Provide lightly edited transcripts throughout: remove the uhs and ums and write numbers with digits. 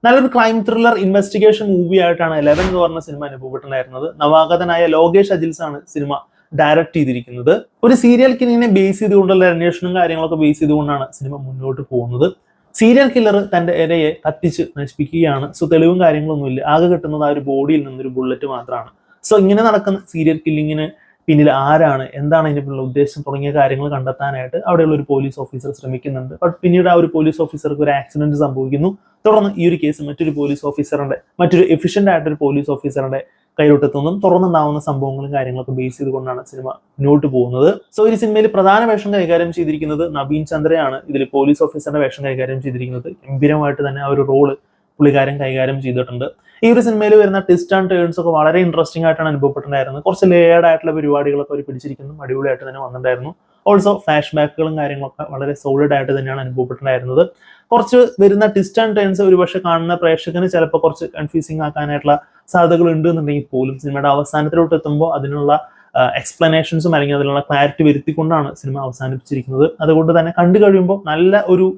നല്ലൊരു crime thriller investigation movie ആയിട്ടാണ് 11 എന്ന് പറഞ്ഞ സിനിമ അനുഭവപ്പെട്ടിട്ടുണ്ടായിരുന്നത്. നവാഗതനായ ലോകേഷ് അജിൽസ് ആണ് സിനിമ ഡയറക്ട് ചെയ്തിരിക്കുന്നത്. ഒരു സീരിയൽ കില്ലിങ്ങിനെ ബേസ് ചെയ്തുകൊണ്ടുള്ള അന്വേഷണവും കാര്യങ്ങളൊക്കെ ബേസ് ചെയ്തുകൊണ്ടാണ് സിനിമ മുന്നോട്ട് പോകുന്നത്. സീരിയൽ കില്ലർ തന്റെ ഇരയെ കത്തിച്ച് നശിപ്പിക്കുകയാണ്. സോ തെളിവും കാര്യങ്ങളൊന്നുമില്ല, ആകെ കിട്ടുന്നത് ആ ഒരു ബോഡിയിൽ നിന്നൊരു ബുള്ളറ്റ് മാത്രമാണ്. സോ ഇങ്ങനെ നടക്കുന്ന സീരിയൽ കില്ലിങ്ങിന് പിന്നിൽ ആരാണ്, എന്താണ് അതിന്റെ പിന്നിലുള്ള ഉദ്ദേശം തുടങ്ങിയ കാര്യങ്ങൾ കണ്ടെത്താനായിട്ട് അവിടെയുള്ള ഒരു പോലീസ് ഓഫീസർ ശ്രമിക്കുന്നുണ്ട്. ബട്ട് പിന്നീട് ആ ഒരു പോലീസ് ഓഫീസർക്ക് ഒരു ആക്സിഡന്റ് സംഭവിക്കുന്നു. തുടർന്ന് ഈ ഒരു കേസ് മറ്റൊരു എഫിഷ്യന്റ് ആയിട്ടൊരു പോലീസ് ഓഫീസറുടെ കയ്യിലോട്ടെത്തുന്നതും തുടർന്നുണ്ടാവുന്ന സംഭവങ്ങളും കാര്യങ്ങളൊക്കെ ബേസ് ചെയ്തുകൊണ്ടാണ് സിനിമ മുന്നോട്ട് പോകുന്നത്. സോ ഈ സിനിമയിൽ പ്രധാന വേഷം കൈകാര്യം ചെയ്തിരിക്കുന്നത് നവീൻ ചന്ദ്രയാണ്. ഇതിൽ പോലീസ് ഓഫീസറുടെ വേഷം കൈകാര്യം ചെയ്തിരിക്കുന്നത്. ഗംഭീരമായിട്ട് തന്നെ ആ ഒരു റോള് പുള്ളിക്കാരൻ കൈകാര്യം ചെയ്തിട്ടുണ്ട്. ഈ ഒരു സിനിമയിൽ വരുന്ന ട്വിസ്റ്റ് ആൻഡ് ടേൺസ് ഒക്കെ വളരെ ഇൻട്രസ്റ്റിംഗ് ആയിട്ടാണ് അനുഭവപ്പെട്ടിട്ടുണ്ടായിരുന്നത്. കുറച്ച് ലേയേർഡ് ആയിട്ടുള്ള പരിപാടികളൊക്കെ അവർ പിടിച്ചിരിക്കുന്നു, അടിപൊളിയായിട്ട് തന്നെ വന്നിട്ടുണ്ടായിരുന്നു. ഓൾസോ ഫ്ലാഷ് ബാക്കുകളും കാര്യങ്ങളൊക്കെ വളരെ സോളിഡ് ആയിട്ട് തന്നെയാണ് അനുഭവപ്പെട്ടിട്ടുണ്ടായിരുന്നത്. കുറച്ച് വരുന്ന ട്വിസ്റ്റ് ആൻഡ് ടേൺസ് ഒരുപക്ഷെ കാണുന്ന പ്രേക്ഷകന് ചിലപ്പോൾ കുറച്ച് കൺഫ്യൂസിങ് ആക്കാനായിട്ടുള്ള സാധ്യതകൾ ഉണ്ട് എന്നുണ്ടെങ്കിൽ പോലും സിനിമയുടെ അവസാനത്തിലോട്ട് എത്തുമ്പോൾ അതിനുള്ള എക്സ്പ്ലനേഷൻസും അല്ലെങ്കിൽ അതിനുള്ള ക്ലാരിറ്റി വരുത്തിക്കൊണ്ടാണ് സിനിമ അവസാനിപ്പിച്ചിരിക്കുന്നത്. അതുകൊണ്ട് തന്നെ കണ്ടു കഴിയുമ്പോൾ നല്ല ഒരു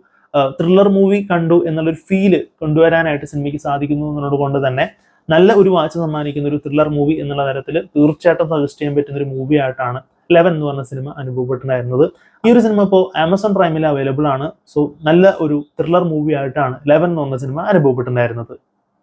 ത്രില്ലർ മൂവി കണ്ടു എന്നുള്ളൊരു ഫീല് കൊണ്ടുവരാനായിട്ട് സിനിമയ്ക്ക് സാധിക്കുന്നു എന്നുള്ളത് കൊണ്ട് തന്നെ നല്ല ഒരു വാച്ച് സമ്മാനിക്കുന്ന ഒരു ത്രില്ലർ മൂവി എന്നുള്ള തരത്തിൽ തീർച്ചയായിട്ടും സജസ്റ്റ് ചെയ്യാൻ പറ്റുന്ന ഒരു മൂവി ആയിട്ടാണ് 11 എന്ന് പറഞ്ഞ സിനിമ അനുഭവപ്പെട്ടിട്ടുണ്ടായിരുന്നത്. ഈ ഒരു സിനിമ ഇപ്പോൾ ആമസോൺ പ്രൈമിൽ അവൈലബിൾ ആണ്. സോ നല്ല ഒരു ത്രില്ലർ മൂവി ആയിട്ടാണ് 11 എന്ന് പറഞ്ഞ സിനിമ അനുഭവപ്പെട്ടിട്ടുണ്ടായിരുന്നത്.